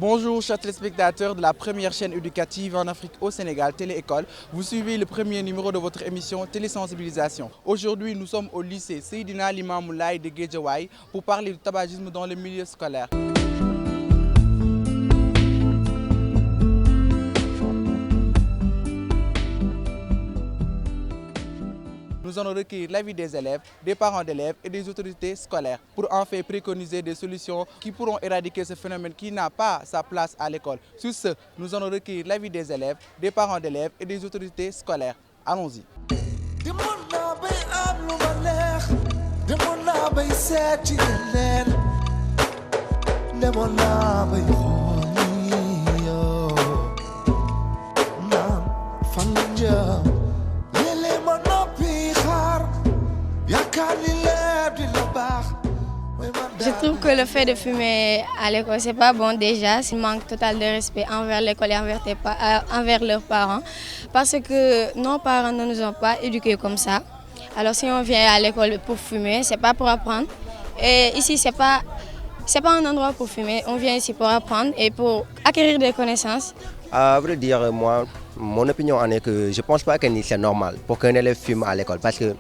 Bonjour chers téléspectateurs de la première chaîne éducative en Afrique au Sénégal, Télé École. Vous suivez le premier numéro de votre émission Télésensibilisation. Aujourd'hui, nous sommes au lycée Seydina Limamou Laye de Guédiawaye pour parler du tabagisme dans le milieu scolaire. Nous allons recueillir l'avis des élèves, des parents d'élèves et des autorités scolaires pour enfin préconiser des solutions qui pourront éradiquer ce phénomène qui n'a pas sa place à l'école. Sur ce, nous allons recueillir l'avis des élèves, des parents d'élèves et des autorités scolaires. Allons-y. Je trouve que le fait de fumer à l'école, c'est pas bon déjà. C'est un manque total de respect envers l'école et envers leurs parents. Parce que nos parents ne nous ont pas éduqués comme ça. Alors si on vient à l'école pour fumer, c'est pas pour apprendre. Et ici, c'est pas un endroit pour fumer. On vient ici pour apprendre et pour acquérir des connaissances. À vrai dire, moi, mon opinion en est que je ne pense pas que c'est normal pour qu'un élève fume à l'école. Parce que,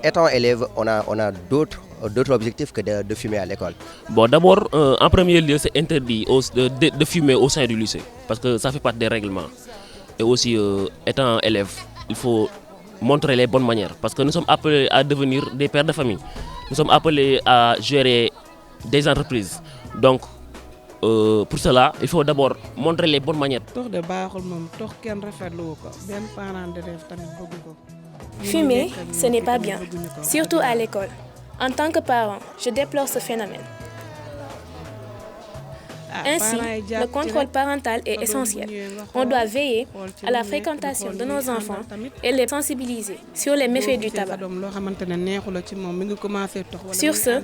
étant élève, on a d'autres objectifs que de fumer à l'école. Bon, d'abord, en premier lieu, c'est interdit de fumer au sein du lycée. Parce que ça fait partie des règlements. Et aussi, étant élève, il faut montrer les bonnes manières. Parce que nous sommes appelés à devenir des pères de famille. Nous sommes appelés à gérer des entreprises. Donc, pour cela, il faut d'abord montrer les bonnes manières. Fumer, ce n'est pas bien, surtout à l'école. En tant que parent, je déplore ce phénomène. Ainsi, le contrôle parental est essentiel. On doit veiller à la fréquentation de nos enfants et les sensibiliser sur les méfaits du tabac. Sur ce,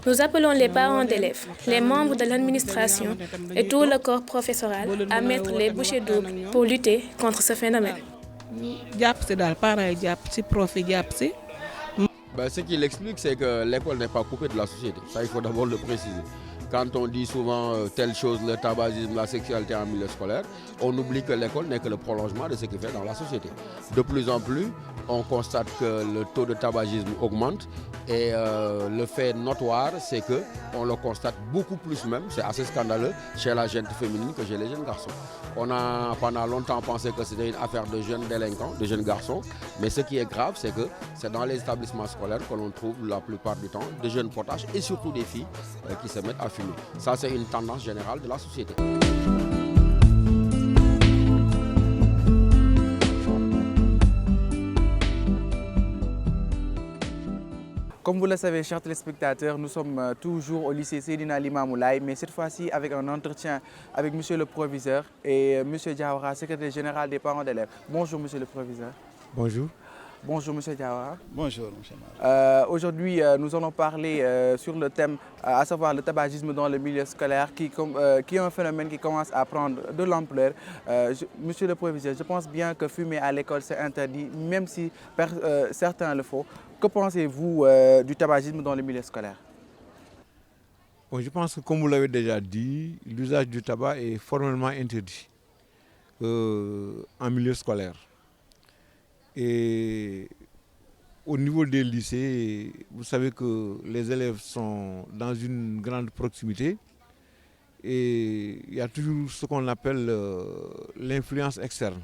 nous appelons les parents d'élèves, les membres de l'administration et tout le corps professoral à mettre les bouchées doubles pour lutter contre ce phénomène. Ce qu'il explique, c'est que l'école n'est pas coupée de la société. Ça, il faut d'abord le préciser. Quand on dit souvent telle chose, le tabagisme, la sexualité en milieu scolaire, on oublie que l'école n'est que le prolongement de ce qui fait dans la société. De plus en plus, on constate que le taux de tabagisme augmente et le fait notoire, c'est qu'on le constate beaucoup plus même, c'est assez scandaleux, chez la gente féminine que chez les jeunes garçons. On a pendant longtemps pensé que c'était une affaire de jeunes délinquants, de jeunes garçons, mais ce qui est grave, c'est que c'est dans les établissements scolaires que l'on trouve la plupart du temps de jeunes potaches et surtout des filles qui se mettent à fumer. Ça, c'est une tendance générale de la société. Comme vous le savez, chers téléspectateurs, nous sommes toujours au lycée Seydina Limamou Laye, mais cette fois-ci avec un entretien avec monsieur le proviseur et monsieur Diawara, secrétaire général des parents d'élèves. Bonjour monsieur le proviseur. Bonjour. Bonjour monsieur Diawara. Bonjour monsieur. Aujourd'hui, nous allons parler sur le thème, à savoir le tabagisme dans le milieu scolaire, qui est un phénomène qui commence à prendre de l'ampleur. Monsieur le proviseur, je pense bien que fumer à l'école c'est interdit, même si certains le font. Que pensez-vous du tabagisme dans le milieu scolaire? Bon, je pense que comme vous l'avez déjà dit, l'usage du tabac est formellement interdit en milieu scolaire. Et au niveau des lycées, vous savez que les élèves sont dans une grande proximité et il y a toujours ce qu'on appelle l'influence externe.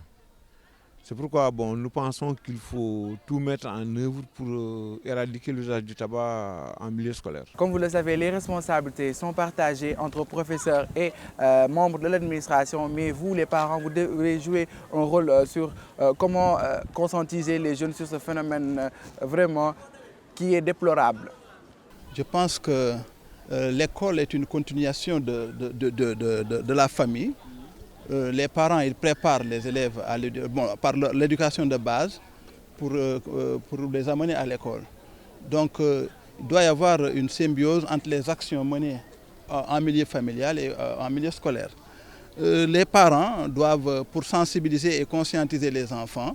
C'est pourquoi nous pensons qu'il faut tout mettre en œuvre pour éradiquer l'usage du tabac en milieu scolaire. Comme vous le savez, les responsabilités sont partagées entre professeurs et membres de l'administration, mais vous, les parents, vous devez jouer un rôle sur comment conscientiser les jeunes sur ce phénomène vraiment qui est déplorable. Je pense que l'école est une continuation de la famille. Les parents ils préparent les élèves par l'éducation de base pour les amener à l'école. Donc il doit y avoir une symbiose entre les actions menées en milieu familial et en milieu scolaire. Les parents doivent, pour sensibiliser et conscientiser les enfants,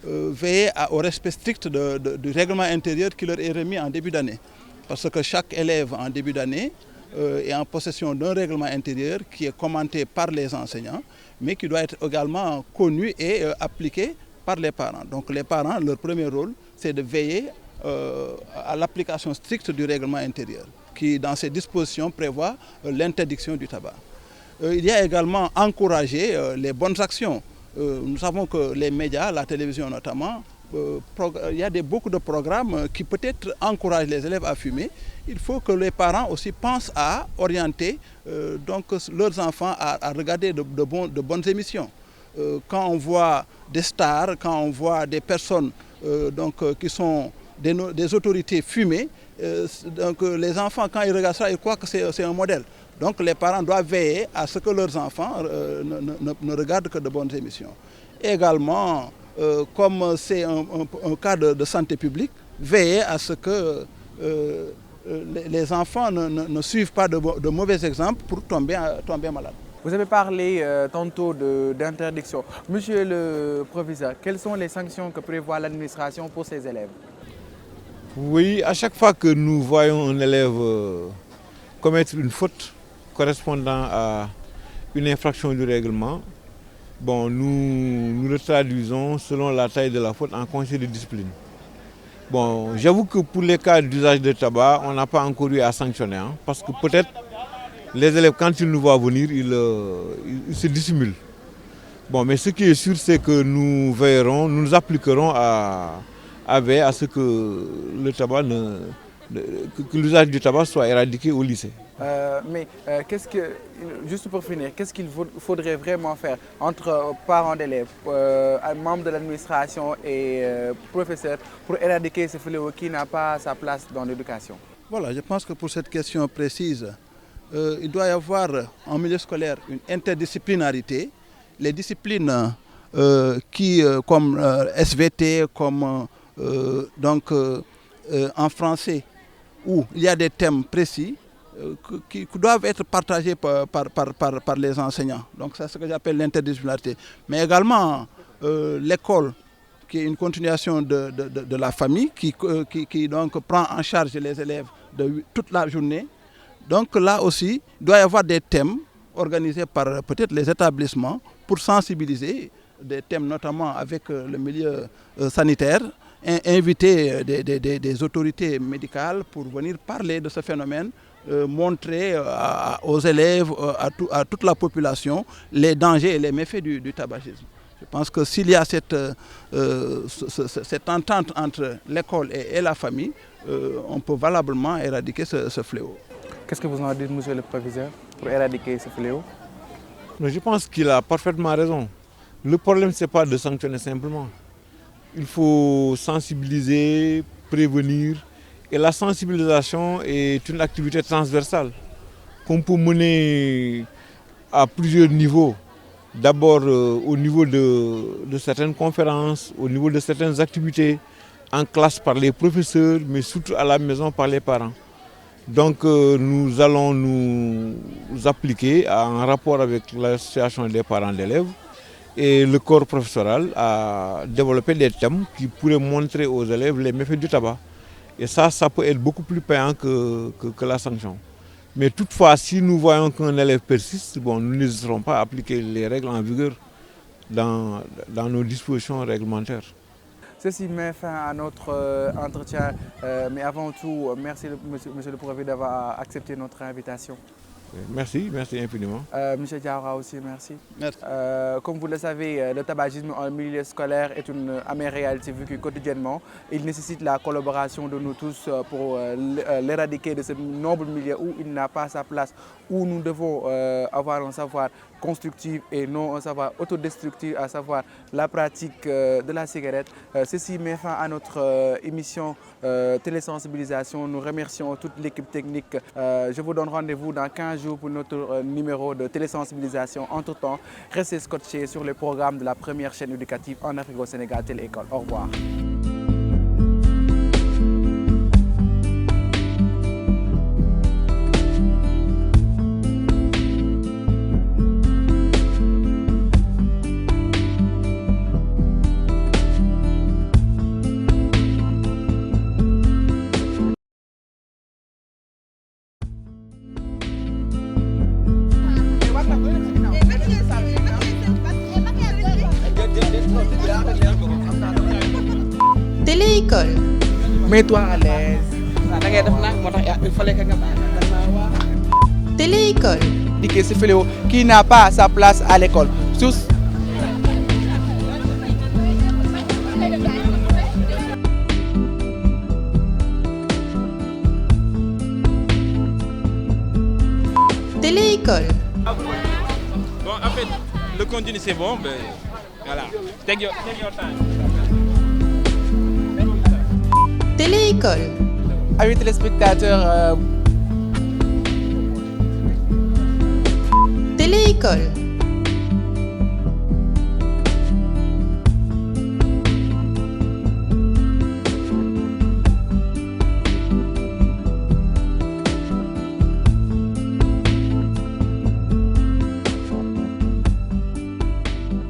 veiller au respect strict du règlement intérieur qui leur est remis en début d'année. Parce que chaque élève en début d'année est en possession d'un règlement intérieur qui est commenté par les enseignants, mais qui doit être également connu et appliqué par les parents. Donc les parents, leur premier rôle, c'est de veiller à l'application stricte du règlement intérieur, qui dans ses dispositions prévoit l'interdiction du tabac. Il y a également encourager les bonnes actions. Nous savons que les médias, la télévision notamment, il y a beaucoup de programmes qui peut-être encouragent les élèves à fumer. Il faut que les parents aussi pensent à orienter donc leurs enfants à regarder de bonnes émissions. Quand on voit des stars, quand on voit des personnes qui sont des autorités fumer, donc les enfants, quand ils regardent ça, ils croient que c'est un modèle. Donc les parents doivent veiller à ce que leurs enfants ne regardent que de bonnes émissions. Et également, comme c'est un cas de santé publique, veiller à ce que les enfants ne suivent pas de mauvais exemples pour tomber malades. Vous avez parlé tantôt d'interdiction. Monsieur le professeur, quelles sont les sanctions que prévoit l'administration pour ces élèves? Oui, à chaque fois que nous voyons un élève commettre une faute correspondant à une infraction du règlement, bon, nous le traduisons selon la taille de la faute en conseil de discipline. Bon, j'avoue que pour les cas d'usage de tabac, on n'a pas encore eu à sanctionner, hein, parce que peut-être les élèves, quand ils nous voient venir, ils se dissimulent. Bon, mais ce qui est sûr, c'est que nous veillerons, nous nous appliquerons à veiller à ce que le tabac que l'usage du tabac soit éradiqué au lycée. Juste pour finir, qu'est-ce qu'il faudrait vraiment faire entre parents d'élèves, membres de l'administration et professeurs pour éradiquer ce fléau qui n'a pas sa place dans l'éducation? Voilà, je pense que pour cette question précise, il doit y avoir en milieu scolaire une interdisciplinarité. Les disciplines comme SVT, comme en français, où il y a des thèmes précis qui doivent être partagés par les enseignants. Donc c'est ce que j'appelle l'interdisciplinarité. Mais également l'école, qui est une continuation de la famille, qui donc prend en charge les élèves toute la journée. Donc là aussi, il doit y avoir des thèmes organisés par peut-être les établissements pour sensibiliser, des thèmes notamment avec le milieu sanitaire, inviter des autorités médicales pour venir parler de ce phénomène, montrer aux élèves, à toute la population, les dangers et les méfaits du tabagisme. Je pense que s'il y a cette entente entre l'école et la famille, on peut valablement éradiquer ce fléau. Qu'est-ce que vous en dites, monsieur le professeur, pour éradiquer ce fléau? Je pense qu'il a parfaitement raison. Le problème, ce n'est pas de sanctionner simplement. Il faut sensibiliser, prévenir. Et la sensibilisation est une activité transversale qu'on peut mener à plusieurs niveaux. D'abord au niveau de certaines conférences, au niveau de certaines activités, en classe par les professeurs, mais surtout à la maison par les parents. Donc nous allons nous appliquer en rapport avec l'association des parents d'élèves et le corps professoral à développer des thèmes qui pourraient montrer aux élèves les méfaits du tabac. Et ça peut être beaucoup plus payant que la sanction. Mais toutefois, si nous voyons qu'un élève persiste, bon, nous n'hésiterons pas à appliquer les règles en vigueur dans nos dispositions réglementaires. Ceci met fin à notre entretien, mais avant tout, merci monsieur le professeur d'avoir accepté notre invitation. Merci infiniment. Monsieur Diawara aussi, merci. Merci. Comme vous le savez, le tabagisme en milieu scolaire est une amère réalité vécue quotidiennement. Il nécessite la collaboration de nous tous pour l'éradiquer de ce noble milieu où il n'a pas sa place, où nous devons avoir un savoir constructif et non un savoir autodestructif, à savoir la pratique de la cigarette. Ceci met fin à notre émission télésensibilisation. Nous remercions toute l'équipe technique. Je vous donne rendez-vous dans 15 jours pour notre numéro de télésensibilisation. Entre-temps, restez scotchés sur les programmes de la première chaîne éducative en Afrique au Sénégal, Télé École. Au revoir. Téléécole. Mets-toi à l'aise. Téléécole. C'est Féléo qui n'a pas sa place à l'école. Téléécole. Bon, en fait, le contenu c'est bon, ben voilà. Take your time. Téléécole. Amis téléspectateurs, Téléécole.